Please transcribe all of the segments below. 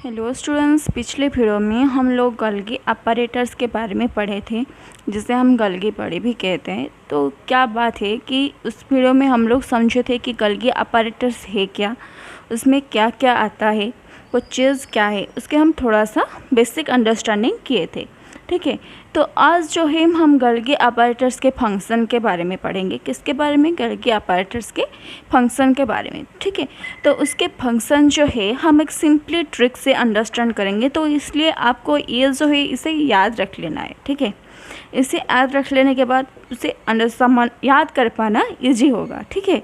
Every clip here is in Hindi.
हेलो स्टूडेंट्स, पिछले वीडियो में हम लोग गल्गी ऑपरेटर्स के बारे में पढ़े थे, जिसे हम गल्गी पढ़े भी कहते हैं। तो क्या बात है कि उस वीडियो में हम लोग समझे थे कि गल्गी ऑपरेटर्स है क्या, उसमें क्या क्या आता है, वो चीज़ क्या है, उसके हम थोड़ा सा बेसिक अंडरस्टैंडिंग किए थे। ठीक है, तो आज जो है हम गल्गी ऑपरेटर्स के फंक्शन के बारे में पढ़ेंगे। किसके बारे में? गल्गी ऑपरेटर्स के फंक्शन के बारे में। ठीक है, तो उसके फंक्शन जो है हम एक सिंपली ट्रिक से अंडरस्टैंड करेंगे, तो इसलिए आपको ये जो है इसे याद रख लेना है। ठीक है, इसे याद रख लेने के बाद उसे याद कर पाना ईजी होगा। ठीक है,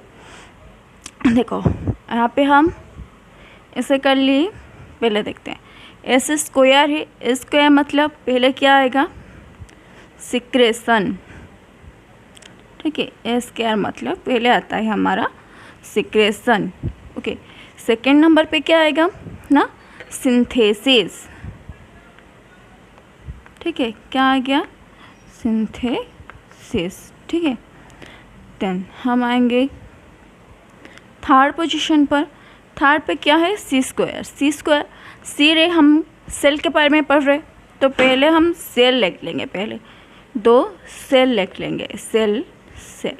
देखो यहाँ पे हम इसे कर लिए। पहले देखते हैं, एस स्क्वायर है। स्क्वायर मतलब पहले क्या आएगा? सिक्रेशन। ठीक है, एस स्क्वायर मतलब पहले आता है हमारा सिक्रेशन। ओके, सेकेंड नंबर पे क्या आएगा ना? सिंथेसिस। ठीक है, क्या आ गया? सिंथेसिस। ठीक है, देन हम आएंगे थर्ड पोजीशन पर। थर्ड पे क्या है? सी स्क्वायर। सी स्क्वायर, सी रे हम सेल के बारे में पढ़ रहे, तो पहले हम सेल लिख लेंगे। पहले 2 सेल लिख लेंगे। Cell cell.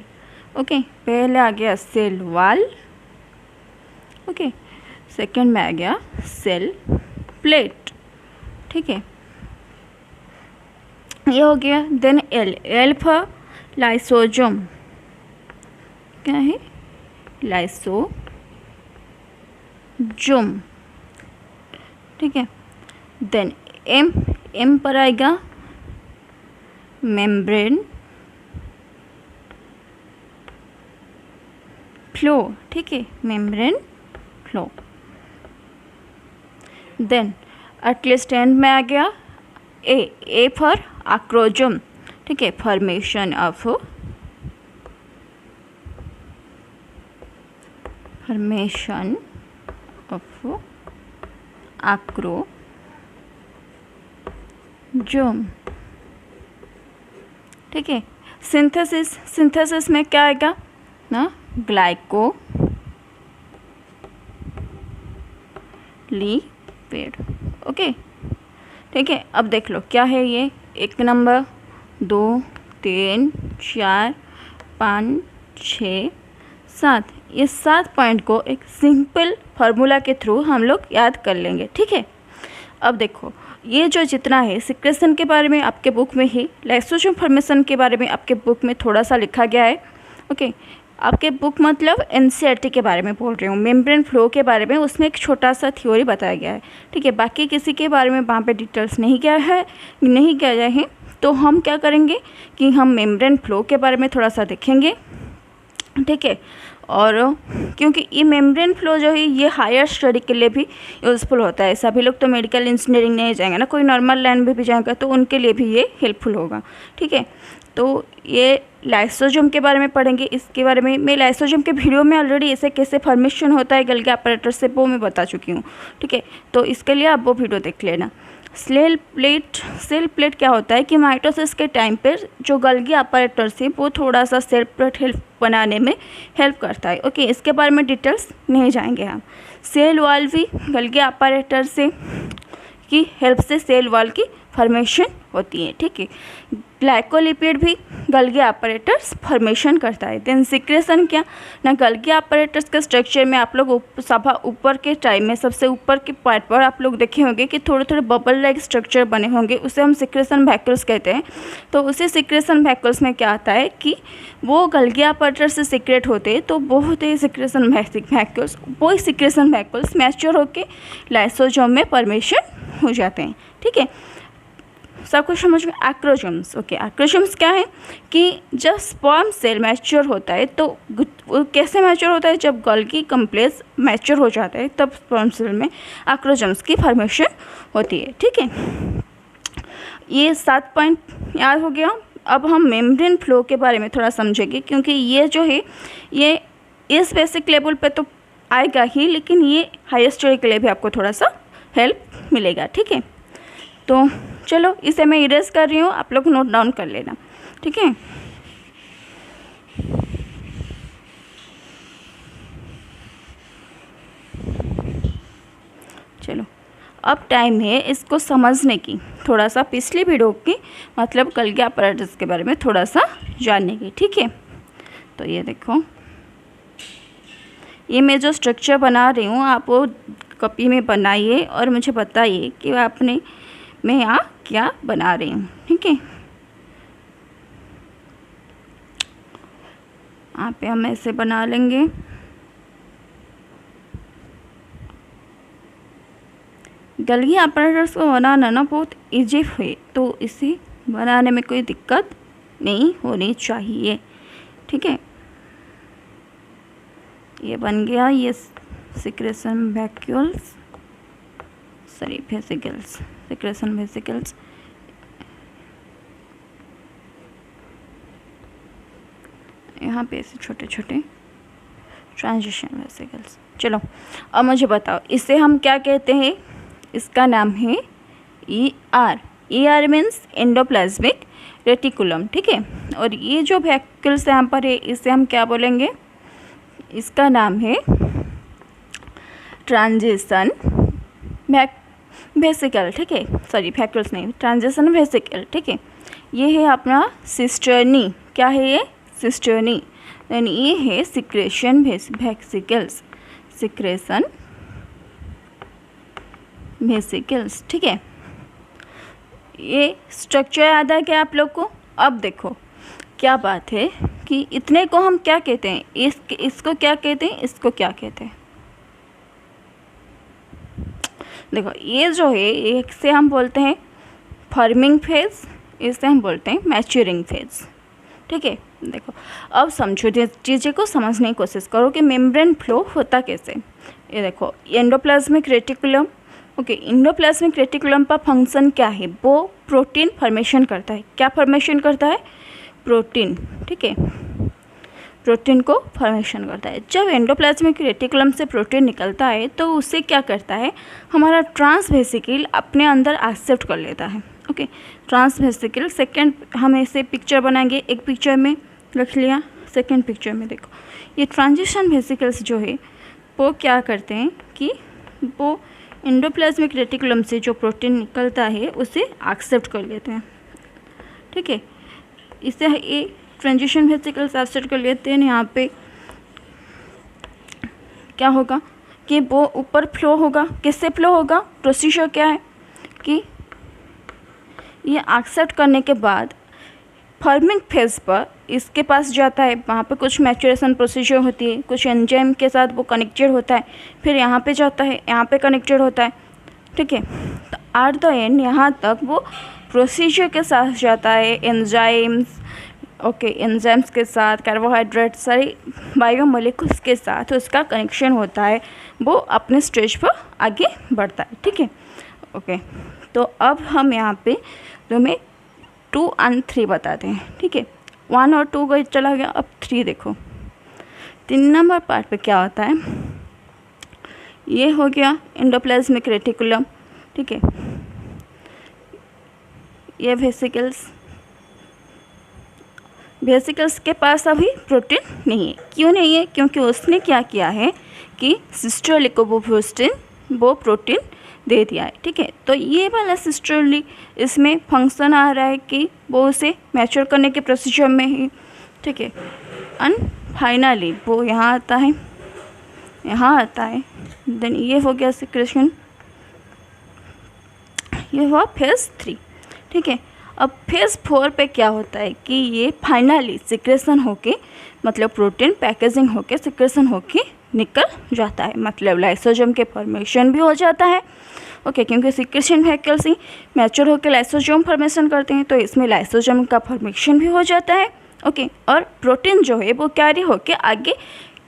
ओके, पहले आ गया सेल वॉल। ओके, सेकंड में आ गया सेल प्लेट। ठीक है, ये हो गया। Then L, L for lysosome. क्या है? लाइसोजोम। ठीक है, देन एम, एम पर आएगा मेम्ब्रेन फ्लो। ठीक है, membrane flow. Then at least end में आ गया ए, ए फॉर आक्रोजोम। ठीक है, फॉर्मेशन ऑफ आक्रोजोम। ठीक है, सिंथेसिस, सिंथेसिस में क्या आएगा ना? Glyco lipid. ओके, ठीक है, अब देख लो क्या है ये। 1 नंबर, 2, 3, 4, 5, 6, 7। ये 7 पॉइंट को एक सिंपल फार्मूला के थ्रू हम लोग याद कर लेंगे। ठीक है, अब देखो ये जो जितना है सिक्रेशन के बारे में आपके बुक में ही, लाइसोजोम फॉर्मेशन के बारे में आपके बुक में थोड़ा सा लिखा गया है। ओके, आपके बुक मतलब एनसीईआरटी के बारे में बोल रही हूँ, मेम्ब्रेन फ्लो के बारे में, उसमें एक छोटा सा थ्योरी बताया गया है। ठीक है, बाकी किसी के बारे में वहाँ पे डिटेल्स नहीं गया है। तो हम क्या करेंगे कि हम मेम्ब्रेन फ्लो के बारे में थोड़ा सा देखेंगे। ठीक है, और क्योंकि ये मेम्ब्रेन फ्लो जो है ये हायर स्टडी के लिए भी यूज़फुल होता है। सभी लोग तो मेडिकल इंजीनियरिंग नहीं जाएंगे ना, कोई नॉर्मल लाइन में भी जाएगा, तो उनके लिए भी ये हेल्पफुल होगा। ठीक है, तो ये लाइसोजोम के बारे में पढ़ेंगे। इसके बारे में मैं लाइसोजोम के वीडियो में ऑलरेडी ऐसे कैसे फॉर्मेशन होता है गल्गी ऑपरेटर से, वो मैं बता चुकी हूँ। ठीक है, तो इसके लिए आप वो वीडियो देख लेना। सेल प्लेट, सेल प्लेट क्या होता है कि माइटोसिस के टाइम पर जो गल्गी ऑपरेटर से वो थोड़ा सा सेल प्लेट हेल्प बनाने में हेल्प करता है। ओके, इसके बारे में डिटेल्स नहीं जाएंगे हम। सेल वॉल भी गल्गी ऑपरेटर से की हेल्प से सेल वॉल की फॉर्मेशन होती है। ठीक है, ग्लाइकोलिपिड भी गल्गी ऑपरेटर्स फॉर्मेशन करता है। देन सिक्रेशन क्या ना, गल्गी ऑपरेटर्स के स्ट्रक्चर में आप लोग ऊपर के टाइम में सबसे ऊपर के पार्ट पर आप लोग देखे होंगे कि थोड़े थोड़े बबल लाइक स्ट्रक्चर बने होंगे, उसे हम सिक्रेशन वैक्यूल्स कहते हैं। तो उसी सिक्रेशन वैक्यूल्स में क्या आता है कि वो गल्गी ऑपरेटर से सिक्रेट होते हैं, तो वो होते हैं सिक्रेशन वैक्यूल्स। वो सिक्रेशन वैक्यूल्स मैच्योर होकर लाइसोजोम में फॉर्मेशन हो जाते हैं। ठीक है, सब कुछ समझ में। एक्रोजोम्स। ओके, एक्रोजोम्स क्या है कि जब स्पर्म सेल मैच्योर होता है, तो वो कैसे मैच्योर होता है? जब गल्गी कॉम्प्लेक्स मैच्योर हो जाता है तब स्पर्म सेल में एक्रोजोम्स की फॉर्मेशन होती है। ठीक है, ये 7 पॉइंट याद हो गया। अब हम मेम्ब्रेन फ्लो के बारे में थोड़ा समझेंगे, क्योंकि ये जो है ये इस बेसिक लेवल पे तो आएगा ही, लेकिन ये हायर स्टडी के लिए भी आपको थोड़ा सा हेल्प मिलेगा। ठीक है, तो चलो इसे मैं इरेज कर रही हूँ, आप लोग नोट डाउन कर लेना। ठीक है, चलो अब टाइम है इसको समझने की, थोड़ा सा पिछली वीडियो की मतलब गोल्गी apparatus के बारे में थोड़ा सा जानने की, ठीक है। तो ये देखो, ये मैं जो स्ट्रक्चर बना रही हूँ आप वो कॉपी में बनाइए और मुझे बताइए कि मैं यहाँ क्या बना रही हूँ, ठीक है। यहाँ पे हम ऐसे बना लेंगे। गोल्गी apparatus को बनाना ना बहुत इजी है, तो इसे बनाने में कोई दिक्कत नहीं होनी चाहिए, ठीक है। ये बन गया, ये secretion vesicles, sorry vesicles, secretion vesicles. यहाँ पे ऐसे छोटे छोटे ट्रांजिशन वेसिकल्स। चलो अब मुझे बताओ इसे हम क्या कहते हैं। इसका नाम है ER। ER means endoplasmic reticulum, ठीक है। और ये जो वेसिकल्स यहाँ पर है इसे हम क्या बोलेंगे, इसका नाम है ट्रांजिशन वेसिकल, ठीक है। सॉरी वेसिकल्स नहीं, ट्रांजिशन वेसिकल, ठीक है। ये है अपना सिस्टर्नी, क्या है ये, सिस्टर्नी। देन ये है सिक्रेशन वेसिकल्स, सिक्रेशन वेसिकल्स, ठीक है। ये स्ट्रक्चर याद है क्या आप लोग को। अब देखो क्या बात है कि इतने को हम क्या कहते हैं, इसको क्या कहते हैं, इसको क्या कहते हैं। देखो ये जो है एक से हम बोलते हैं फॉर्मिंग फेज, इसे हम बोलते हैं मैच्योरिंग फेज, ठीक है। देखो अब समझो, चीज़ें को समझने की कोशिश करो कि मेम्ब्रेन फ्लो होता कैसे। ये देखो endoplasmic reticulum, okay. Endoplasmic reticulum का फंक्शन क्या है, वो प्रोटीन फॉर्मेशन करता है। क्या फॉर्मेशन करता है, प्रोटीन, ठीक है। प्रोटीन को फॉर्मेशन करता है। जब एंडोप्लाज्मिक रेटिकुलम से प्रोटीन निकलता है तो उसे क्या करता है, हमारा ट्रांसवेसिकल अपने अंदर एक्सेप्ट कर लेता है, ओके। ट्रांसवेसिकल सेकेंड हम ऐसे पिक्चर बनाएंगे, एक पिक्चर में रख लिया, सेकेंड पिक्चर में देखो ये ट्रांजिशन वेसिकल्स जो है वो क्या करते हैं कि वो एंडोप्लाज्मिक रेटिकुलम से जो प्रोटीन निकलता है उसे एक्सेप्ट कर लेते हैं, ठीक है। इसे ये ट्रांजिशन वेसिकल्स एक्सेप्ट कर लेते हैं। यहाँ पे क्या होगा कि वो ऊपर फ्लो होगा, किससे फ्लो होगा, प्रोसीजर क्या है कि ये एक्सेप्ट करने के बाद फॉर्मिंग फेज पर इसके पास जाता है, वहाँ पे कुछ मैचुरेशन प्रोसीजर होती है, कुछ एंजाइम के साथ वो कनेक्टेड होता है, फिर यहाँ पे जाता है, यहाँ पे कनेक्टेड होता है, ठीक है। तो एट द एंड यहाँ तक वो प्रोसीजर के साथ जाता है, एंजाइम्स, ओके, एंजाइम्स के साथ, कार्बोहाइड्रेट, सारी बायोमोलिकुल्स के साथ उसका कनेक्शन होता है, वो अपने स्टेज पर आगे बढ़ता है, ठीक है, ओके। तो अब हम यहाँ पे तुम्हें 2 और 3 बताते हैं, ठीक है। 1 और 2 को चला गया, अब 3 देखो। 3 नंबर पार्ट पे क्या होता है, ये हो गया एंडोप्लाज्मिक रेटिकुलम, ठीक है। ये वेसिकल्स के पास अभी प्रोटीन नहीं है। क्यों नहीं है, क्योंकि उसने क्या किया है कि सिस्टर वो प्रोटीन दे दिया है, ठीक है। तो ये वाला सिस्टरली इसमें फंक्शन आ रहा है कि वो उसे मैच्योर करने के प्रोसीजर में ही, ठीक है। एंड फाइनली वो यहाँ आता है, यहाँ आता है। देन ये हो गया सिक्रेशन, ये हुआ फेज 3, ठीक है। अब फेज 4 पे क्या होता है कि ये फाइनली सिक्रेशन होके, मतलब प्रोटीन पैकेजिंग होके सिक्रेशन होके निकल जाता है, मतलब लाइसोसोम के फॉर्मेशन भी हो जाता है, ओके। क्योंकि सिक्रेशन वेसिकल्स ही मैच्योर होकर लाइसोसोम फॉर्मेशन करते हैं, तो इसमें लाइसोसोम का फॉर्मेशन भी हो जाता है, ओके। और प्रोटीन जो है वो कैरी होके आगे,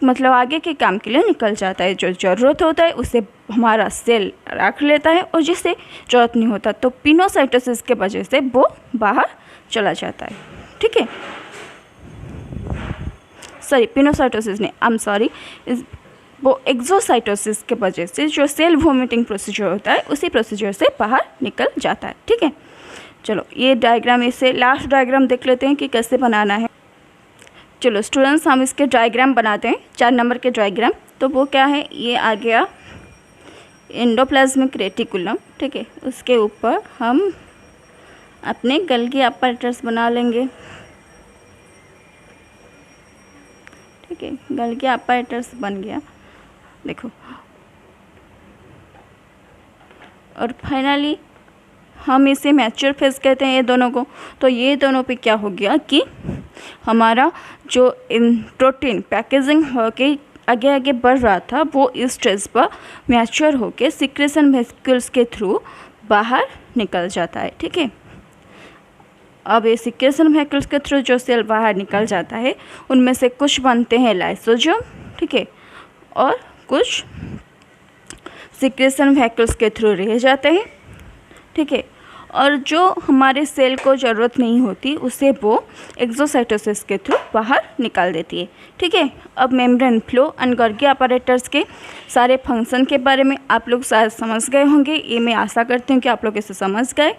मतलब आगे के काम के लिए निकल जाता है। जो ज़रूरत होता है उसे हमारा सेल रख लेता है, और जिसे ज़रूरत नहीं होता तो पिनोसाइटोसिस के वजह से वो बाहर चला जाता है, ठीक है। सॉरी, पिनोसाइटोसिस नहीं, आई एम सॉरी, वो एक्सोसाइटोसिस के वजह से जो सेल वोमिटिंग प्रोसीजर होता है उसी प्रोसीजर से बाहर निकल जाता है, ठीक है। चलो ये डायग्राम, इसे लास्ट डायग्राम देख लेते हैं कि कैसे बनाना है। चलो स्टूडेंट्स, हम इसके डायग्राम बनाते हैं, 4 नंबर के डायग्राम। तो वो क्या है, ये आ गया एंडोप्लाज्मिक रेटिकुलम, ठीक है, उसके ऊपर हम अपने गल्गी अपैरेटस बना लेंगे। ठीक है, गल्गी अपैरेटस बन गया, देखो। और फाइनली हम इसे मैच्योर फेज कहते हैं ये दोनों को। तो ये दोनों पे क्या हो गया कि हमारा जो प्रोटीन पैकेजिंग होके आगे आगे बढ़ रहा था वो इस स्टेज पर मैच्योर होके सिक्रेशन वेसिकल्स के थ्रू बाहर निकल जाता है। ठीक है, अब ये सिक्रेशन वेसिकल्स के थ्रू जो सेल बाहर निकल जाता है उनमें से कुछ बनते हैं लाइसोसोम, ठीक है, और कुछ सिक्रेशन वेसिकल्स के थ्रू रह जाते हैं। ठीक है, और जो हमारे सेल को ज़रूरत नहीं होती उसे वो एक्सोसाइटोसिस के थ्रू बाहर निकाल देती है। ठीक है, अब मेम्ब्रेन फ्लो एंड गल्गी अपैरेटस के सारे फंक्शन के बारे में आप लोग शायद समझ गए होंगे, ये मैं आशा करती हूँ कि आप लोग इसे समझ गए।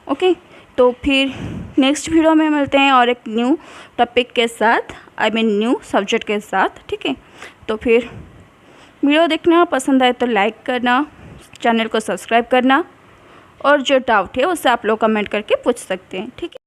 ओके, तो फिर नेक्स्ट वीडियो में मिलते हैं और एक न्यू टॉपिक के साथ, न्यू सब्जेक्ट के साथ। ठीक है, तो फिर वीडियो देखना, पसंद आए तो लाइक करना, चैनल को सब्सक्राइब करना, और जो डाउट है उससे आप लोग कमेंट करके पूछ सकते हैं। ठीक है।